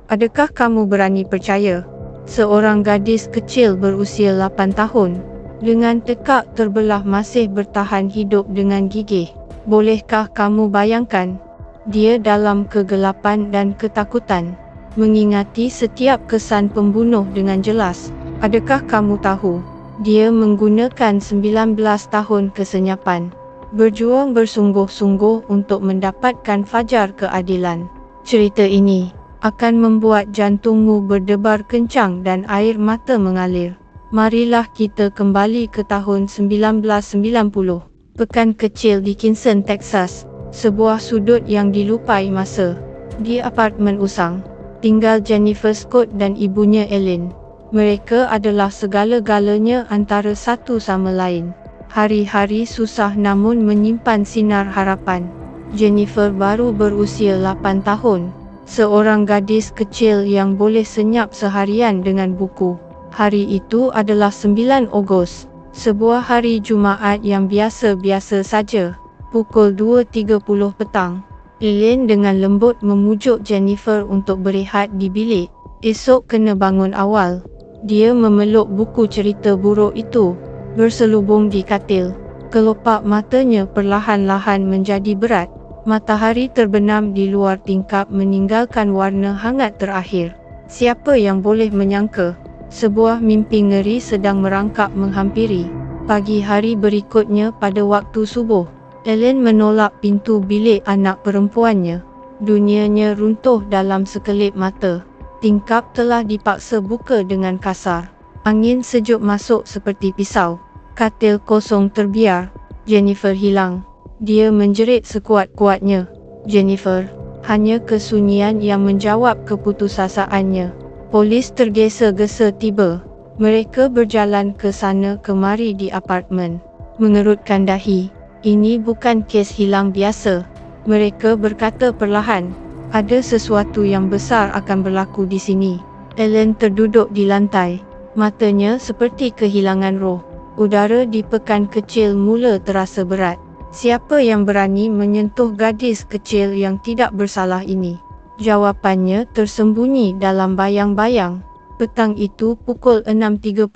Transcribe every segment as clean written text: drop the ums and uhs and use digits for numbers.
Adakah kamu berani percaya? Seorang gadis kecil berusia 8 tahun, dengan tekak terbelah masih bertahan hidup dengan gigih. Bolehkah kamu bayangkan? Dia dalam kegelapan dan ketakutan, mengingati setiap kesan pembunuh dengan jelas. Adakah kamu tahu? Dia menggunakan 19 tahun kesenyapan, berjuang bersungguh-sungguh untuk mendapatkan fajar keadilan. Cerita ini akan membuat jantungmu berdebar kencang dan air mata mengalir. Marilah kita kembali ke tahun 1990. Pekan kecil di Kinston, Texas. Sebuah sudut yang dilupai masa. Di apartmen usang, tinggal Jennifer Scott dan ibunya Ellen. Mereka adalah segala-galanya antara satu sama lain. Hari-hari susah namun menyimpan sinar harapan. Jennifer baru berusia 8 tahun. Seorang gadis kecil yang boleh senyap seharian dengan buku. Hari itu adalah 9 Ogos, sebuah hari Jumaat yang biasa-biasa saja. Pukul 2.30 petang. Ellen dengan lembut memujuk Jennifer untuk berehat di bilik. Esok kena bangun awal. Dia memeluk buku cerita buruk itu, berselubung di katil. Kelopak matanya perlahan-lahan menjadi berat. Matahari terbenam di luar tingkap meninggalkan warna hangat terakhir. Siapa yang boleh menyangka? Sebuah mimpi ngeri sedang merangkak menghampiri. Pagi hari berikutnya pada waktu subuh, Ellen menolak pintu bilik anak perempuannya. Dunianya runtuh dalam sekelip mata. Tingkap telah dipaksa buka dengan kasar. Angin sejuk masuk seperti pisau. Katil kosong terbiar. Jennifer hilang. Dia menjerit sekuat-kuatnya. Jennifer. Hanya kesunyian yang menjawab keputusasaannya. Polis tergesa-gesa tiba. Mereka berjalan ke sana kemari di apartmen, mengerutkan dahi. Ini bukan kes hilang biasa. Mereka berkata perlahan. Ada sesuatu yang besar akan berlaku di sini. Ellen terduduk di lantai. Matanya seperti kehilangan roh. Udara di pekan kecil mula terasa berat. Siapa yang berani menyentuh gadis kecil yang tidak bersalah ini? Jawapannya tersembunyi dalam bayang-bayang. Petang itu pukul 6.30.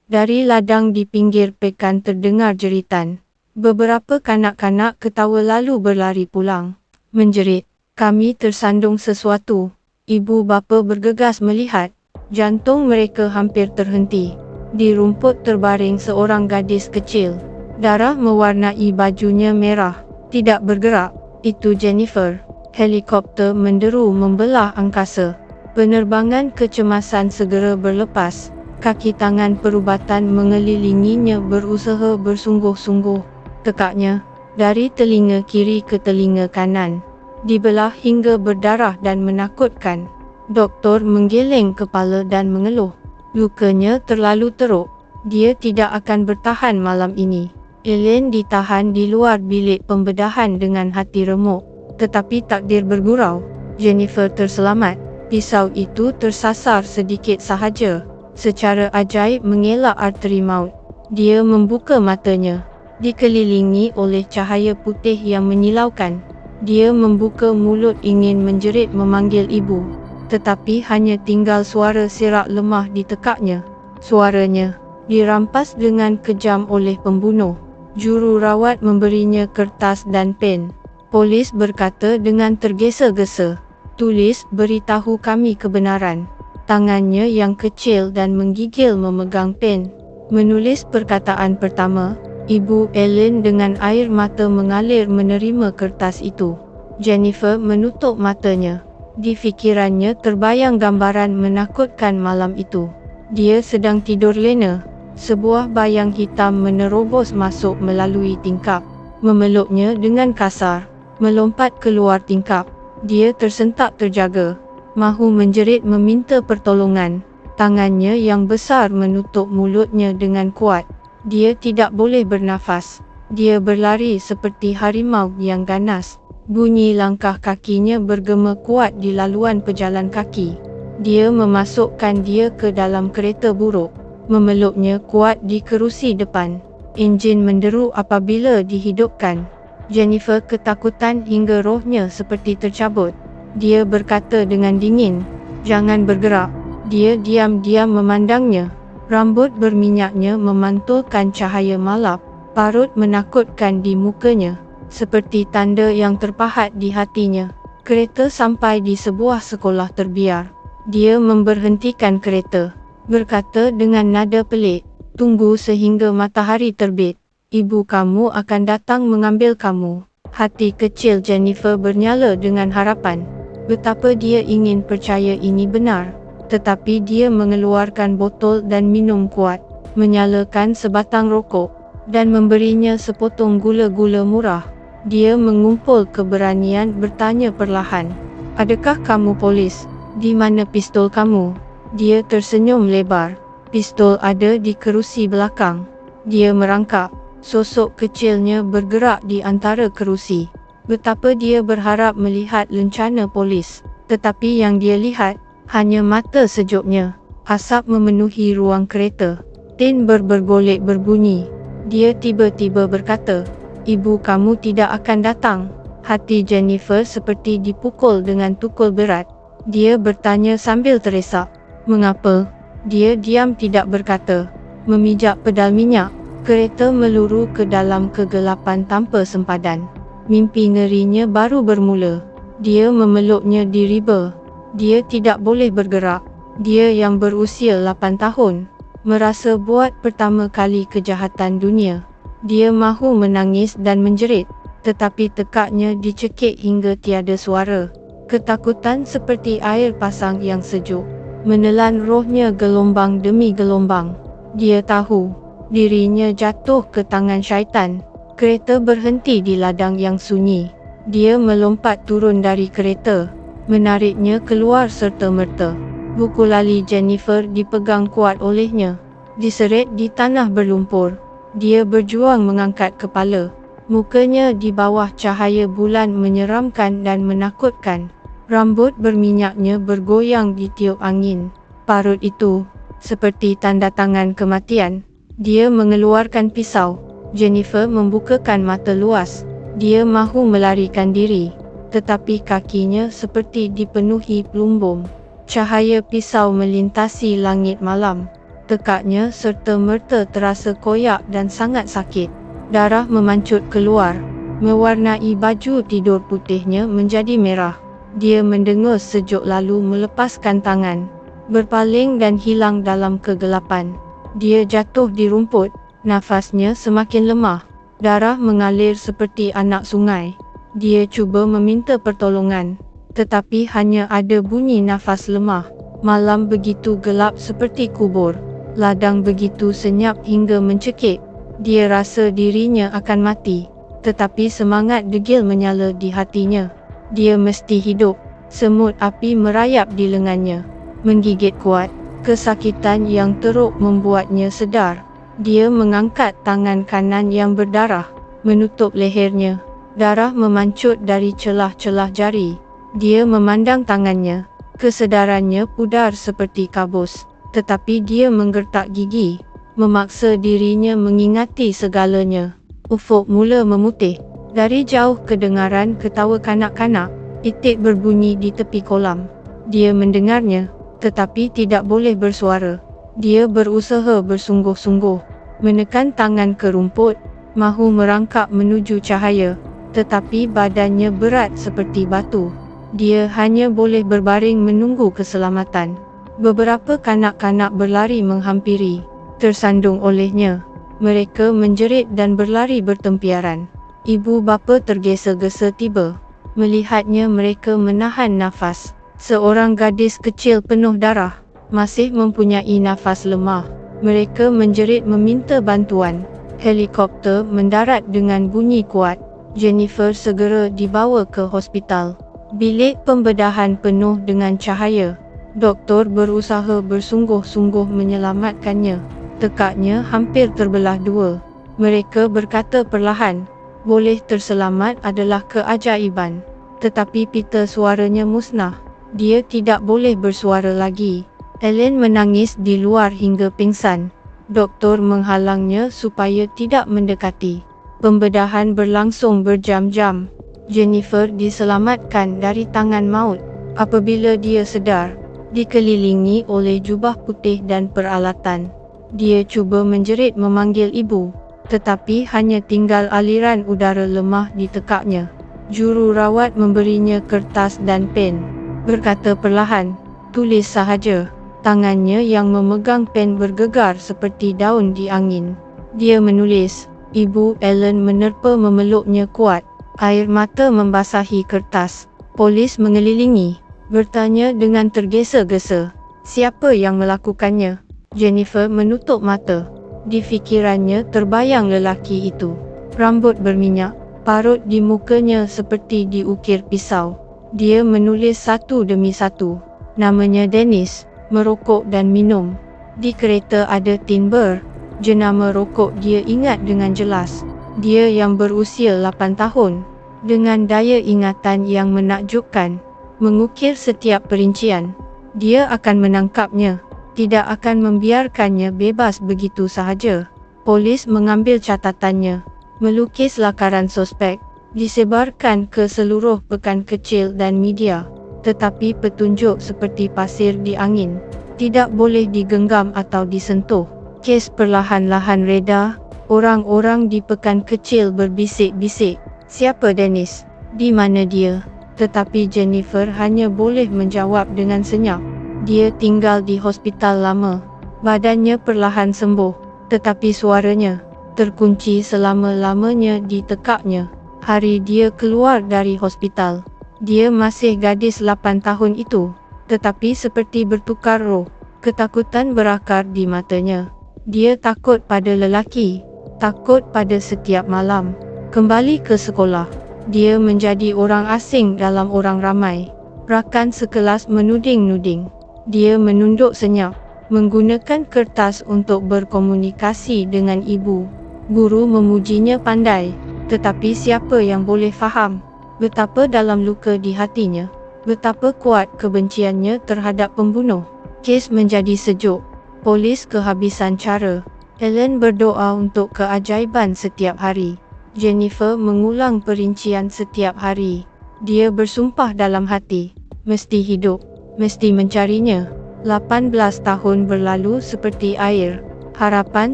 Dari ladang di pinggir pekan terdengar jeritan. Beberapa kanak-kanak ketawa lalu berlari pulang. Menjerit, "Kami tersandung sesuatu." Ibu bapa bergegas melihat. Jantung mereka hampir terhenti. Di rumput terbaring seorang gadis kecil. Darah mewarnai bajunya merah. Tidak bergerak. Itu Jennifer. Helikopter menderu membelah angkasa. Penerbangan kecemasan segera berlepas. Kaki tangan perubatan mengelilinginya berusaha bersungguh-sungguh. Tekaknya, dari telinga kiri ke telinga kanan, dibelah hingga berdarah dan menakutkan. Doktor menggeleng kepala dan mengeluh. Lukanya terlalu teruk. Dia tidak akan bertahan malam ini. Ellen ditahan di luar bilik pembedahan dengan hati remuk. Tetapi takdir bergurau. Jennifer terselamat. Pisau itu tersasar sedikit sahaja. Secara ajaib mengelak arteri maut. Dia membuka matanya. Dikelilingi oleh cahaya putih yang menyilaukan. Dia membuka mulut ingin menjerit memanggil ibu. Tetapi hanya tinggal suara serak lemah di tekaknya. Suaranya dirampas dengan kejam oleh pembunuh. Juru rawat memberinya kertas dan pen. Polis berkata dengan tergesa-gesa, "Tulis, beritahu kami kebenaran." Tangannya yang kecil dan menggigil memegang pen. Menulis perkataan pertama. Ibu Ellen dengan air mata mengalir menerima kertas itu. Jennifer menutup matanya. Di fikirannya terbayang gambaran menakutkan malam itu. Dia sedang tidur lena. Sebuah bayang hitam menerobos masuk melalui tingkap. Memeluknya dengan kasar. Melompat keluar tingkap. Dia tersentak terjaga. Mahu menjerit meminta pertolongan. Tangannya yang besar menutup mulutnya dengan kuat. Dia tidak boleh bernafas. Dia berlari seperti harimau yang ganas. Bunyi langkah kakinya bergema kuat di laluan pejalan kaki. Dia memasukkan dia ke dalam kereta buruk. Memeluknya kuat di kerusi depan. Enjin menderu apabila dihidupkan. Jennifer ketakutan hingga rohnya seperti tercabut. Dia berkata dengan dingin, Jangan bergerak. Dia diam-diam memandangnya. Rambut berminyaknya memantulkan cahaya malap. Parut menakutkan di mukanya, seperti tanda yang terpahat di hatinya. Kereta sampai di sebuah sekolah terbiar. Dia memberhentikan kereta, berkata dengan nada pelik, "Tunggu sehingga matahari terbit. Ibu kamu akan datang mengambil kamu." Hati kecil Jennifer bernyala dengan harapan. Betapa dia ingin percaya ini benar. Tetapi dia mengeluarkan botol dan minum kuat, menyalakan sebatang rokok, dan memberinya sepotong gula-gula murah. Dia mengumpul keberanian bertanya perlahan, "Adakah kamu polis? Di mana pistol kamu?" Dia tersenyum lebar. "Pistol ada di kerusi belakang." Dia merangkak. Sosok kecilnya bergerak di antara kerusi. Betapa dia berharap melihat lencana polis. Tetapi yang dia lihat hanya mata sejuknya. Asap memenuhi ruang kereta. Tin bergolek berbunyi. Dia tiba-tiba berkata, "Ibu kamu tidak akan datang." Hati Jennifer seperti dipukul dengan tukul berat. Dia bertanya sambil teresak, "Mengapa?" Dia diam tidak berkata. Memijak pedal minyak, kereta meluru ke dalam kegelapan tanpa sempadan. Mimpi ngerinya baru bermula. Dia memeluknya di riba. Dia tidak boleh bergerak. Dia yang berusia 8 tahun, merasa buat pertama kali kejahatan dunia. Dia mahu menangis dan menjerit, tetapi tekaknya dicekik hingga tiada suara. Ketakutan seperti air pasang yang sejuk, menelan rohnya gelombang demi gelombang. Dia tahu, dirinya jatuh ke tangan syaitan. Kereta berhenti di ladang yang sunyi. Dia melompat turun dari kereta, menariknya keluar serta-merta. Buku lali Jennifer dipegang kuat olehnya, diseret di tanah berlumpur. Dia berjuang mengangkat kepala. Mukanya di bawah cahaya bulan menyeramkan dan menakutkan. Rambut berminyaknya bergoyang di tiup angin. Parut itu, seperti tanda tangan kematian. Dia mengeluarkan pisau. Jennifer membukakan mata luas. Dia mahu melarikan diri, tetapi kakinya seperti dipenuhi pelumbung. Cahaya pisau melintasi langit malam. Tekaknya serta-merta terasa koyak dan sangat sakit. Darah memancut keluar, mewarnai baju tidur putihnya menjadi merah. Dia mendengus sejuk lalu melepaskan tangan, berpaling dan hilang dalam kegelapan. Dia jatuh di rumput, nafasnya semakin lemah. Darah mengalir seperti anak sungai. Dia cuba meminta pertolongan, tetapi hanya ada bunyi nafas lemah. Malam begitu gelap seperti kubur. Ladang begitu senyap hingga mencekik. Dia rasa dirinya akan mati, tetapi semangat degil menyala di hatinya. Dia mesti hidup. Semut api merayap di lengannya, menggigit kuat. Kesakitan yang teruk membuatnya sedar. Dia mengangkat tangan kanan yang berdarah, menutup lehernya. Darah memancut dari celah-celah jari. Dia memandang tangannya. Kesedarannya pudar seperti kabus. Tetapi dia menggertak gigi, memaksa dirinya mengingati segalanya. Ufuk mula memutih. Dari jauh kedengaran ketawa kanak-kanak. Itik berbunyi di tepi kolam. Dia mendengarnya, tetapi tidak boleh bersuara. Dia berusaha bersungguh-sungguh, menekan tangan ke rumput, mahu merangkak menuju cahaya, tetapi badannya berat seperti batu. Dia hanya boleh berbaring menunggu keselamatan. Beberapa kanak-kanak berlari menghampiri, tersandung olehnya. Mereka menjerit dan berlari bertempiaran. Ibu bapa tergesa-gesa tiba. Melihatnya mereka menahan nafas. Seorang gadis kecil penuh darah, masih mempunyai nafas lemah. Mereka menjerit meminta bantuan. Helikopter mendarat dengan bunyi kuat. Jennifer segera dibawa ke hospital. Bilik pembedahan penuh dengan cahaya. Doktor berusaha bersungguh-sungguh menyelamatkannya. Tekaknya hampir terbelah dua. Mereka berkata perlahan, "Boleh terselamat adalah keajaiban." Tetapi pita suaranya musnah. Dia tidak boleh bersuara lagi. Ellen menangis di luar hingga pingsan. Doktor menghalangnya supaya tidak mendekati. Pembedahan berlangsung berjam-jam. Jennifer diselamatkan dari tangan maut. Apabila dia sedar, dikelilingi oleh jubah putih dan peralatan. Dia cuba menjerit memanggil ibu, tetapi hanya tinggal aliran udara lemah di tekaknya. Jururawat memberinya kertas dan pen. Berkata perlahan, "Tulis sahaja." Tangannya yang memegang pen bergegar seperti daun di angin. Dia menulis. Ibu Ellen menerpa memeluknya kuat. Air mata membasahi kertas. Polis mengelilingi, bertanya dengan tergesa-gesa, "Siapa yang melakukannya?" Jennifer menutup mata. Di fikirannya terbayang lelaki itu. Rambut berminyak, parut di mukanya seperti diukir pisau. Dia menulis satu demi satu. Namanya Dennis, merokok dan minum. Di kereta ada tin ber. Jenama rokok dia ingat dengan jelas. Dia yang berusia 8 tahun. Dengan daya ingatan yang menakjubkan, mengukir setiap perincian. Dia akan menangkapnya, tidak akan membiarkannya bebas begitu sahaja. Polis mengambil catatannya, melukis lakaran suspek, disebarkan ke seluruh pekan kecil dan media. Tetapi petunjuk seperti pasir di angin, tidak boleh digenggam atau disentuh. Kes perlahan-lahan reda. Orang-orang di pekan kecil berbisik-bisik, "Siapa Dennis? Di mana dia?" Tetapi Jennifer hanya boleh menjawab dengan senyap. Dia tinggal di hospital lama. Badannya perlahan sembuh, tetapi suaranya terkunci selama-lamanya di tekaknya. Hari dia keluar dari hospital, dia masih gadis 8 tahun itu, tetapi seperti bertukar roh. Ketakutan berakar di matanya. Dia takut pada lelaki, takut pada setiap malam. Kembali ke sekolah, dia menjadi orang asing dalam orang ramai. Rakan sekelas menuding-nuding. Dia menunduk senyap, menggunakan kertas untuk berkomunikasi dengan ibu. Guru memujinya pandai, tetapi siapa yang boleh faham betapa dalam luka di hatinya, betapa kuat kebenciannya terhadap pembunuh. Kes menjadi sejuk. Polis kehabisan cara. Ellen berdoa untuk keajaiban setiap hari. Jennifer mengulang perincian setiap hari. Dia bersumpah dalam hati, mesti hidup, mesti mencarinya. 18 tahun berlalu seperti air. Harapan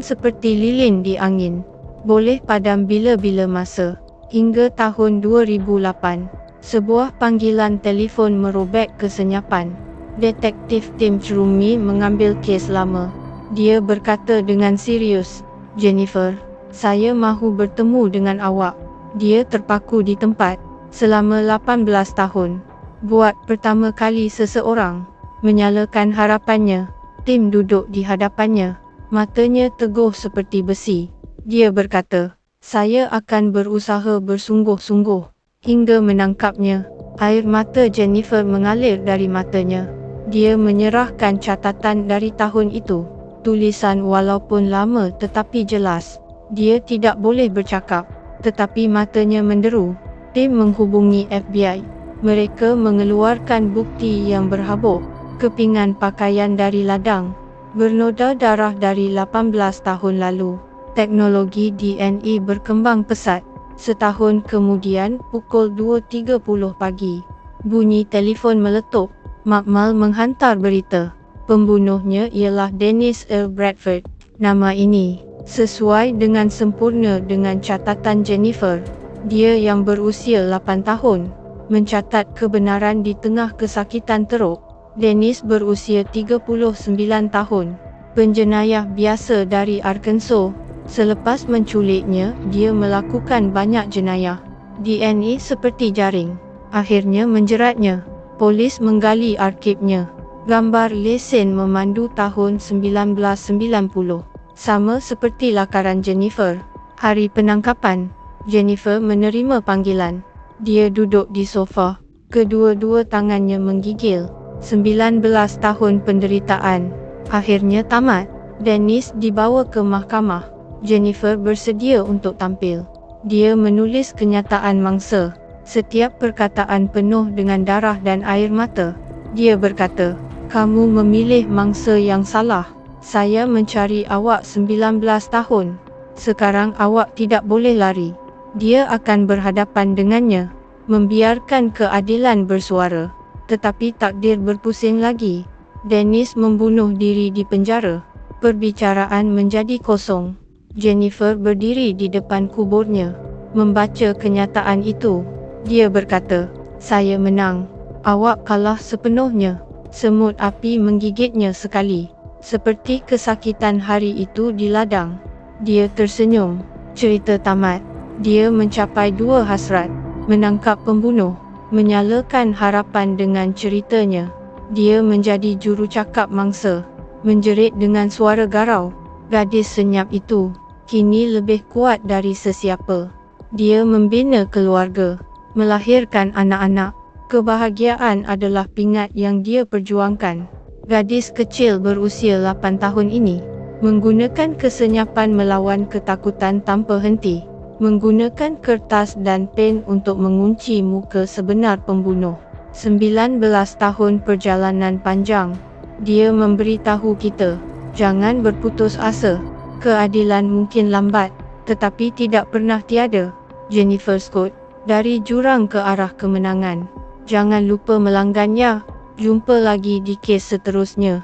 seperti lilin di angin. Boleh padam bila-bila masa. Hingga tahun 2008, sebuah panggilan telefon merobek kesenyapan. Detektif Tim Crummy mengambil kes lama. Dia berkata dengan serius, "Jennifer, saya mahu bertemu dengan awak." Dia terpaku di tempat selama 18 tahun. Buat pertama kali seseorang menyalakan harapannya. Tim duduk di hadapannya, matanya teguh seperti besi. Dia berkata, "Saya akan berusaha bersungguh-sungguh hingga menangkapnya." Air mata Jennifer mengalir dari matanya. Dia menyerahkan catatan dari tahun itu. Tulisan walaupun lama tetapi jelas. Dia tidak boleh bercakap, tetapi matanya menderu. Tim menghubungi FBI. Mereka mengeluarkan bukti yang berhabuk. Kepingan pakaian dari ladang, bernoda darah dari 18 tahun lalu. Teknologi DNA berkembang pesat. Setahun kemudian, pukul 2.30 pagi, bunyi telefon meletup. Makmal menghantar berita. Pembunuhnya ialah Dennis Earl Bradford. Nama ini sesuai dengan sempurna dengan catatan Jennifer. Dia yang berusia 8 tahun mencatat kebenaran di tengah kesakitan teruk. Dennis berusia 39 tahun. Penjenayah biasa dari Arkansas. Selepas menculiknya, dia melakukan banyak jenayah. DNA seperti jaring akhirnya menjeratnya. Polis menggali arsipnya. Gambar lesen memandu tahun 1990. Sama seperti lakaran Jennifer. Hari penangkapan, Jennifer menerima panggilan. Dia duduk di sofa. Kedua-dua tangannya menggigil. 19 tahun penderitaan akhirnya tamat. Dennis dibawa ke mahkamah. Jennifer bersedia untuk tampil. Dia menulis kenyataan mangsa. Setiap perkataan penuh dengan darah dan air mata. Dia berkata, "Kamu memilih mangsa yang salah. Saya mencari awak 19 tahun. Sekarang awak tidak boleh lari." Dia akan berhadapan dengannya, membiarkan keadilan bersuara. Tetapi takdir berpusing lagi. Dennis membunuh diri di penjara. Perbicaraan menjadi kosong. Jennifer berdiri di depan kuburnya, membaca kenyataan itu. Dia berkata, "Saya menang. Awak kalah sepenuhnya." Semut api menggigitnya sekali, seperti kesakitan hari itu di ladang. Dia tersenyum. Cerita tamat. Dia mencapai dua hasrat: menangkap pembunuh, menyalakan harapan dengan ceritanya. Dia menjadi jurucakap mangsa, menjerit dengan suara garau. Gadis senyap itu kini lebih kuat dari sesiapa. Dia membina keluarga, melahirkan anak-anak. Kebahagiaan adalah pingat yang dia perjuangkan. Gadis kecil berusia 8 tahun ini menggunakan kesenyapan melawan ketakutan tanpa henti, menggunakan kertas dan pen untuk mengunci muka sebenar pembunuh. 19 tahun perjalanan panjang. Dia memberitahu kita, jangan berputus asa. Keadilan mungkin lambat, tetapi tidak pernah tiada. Jennifer Scott, dari jurang ke arah kemenangan. Jangan lupa melanggannya. Jumpa lagi di kes seterusnya.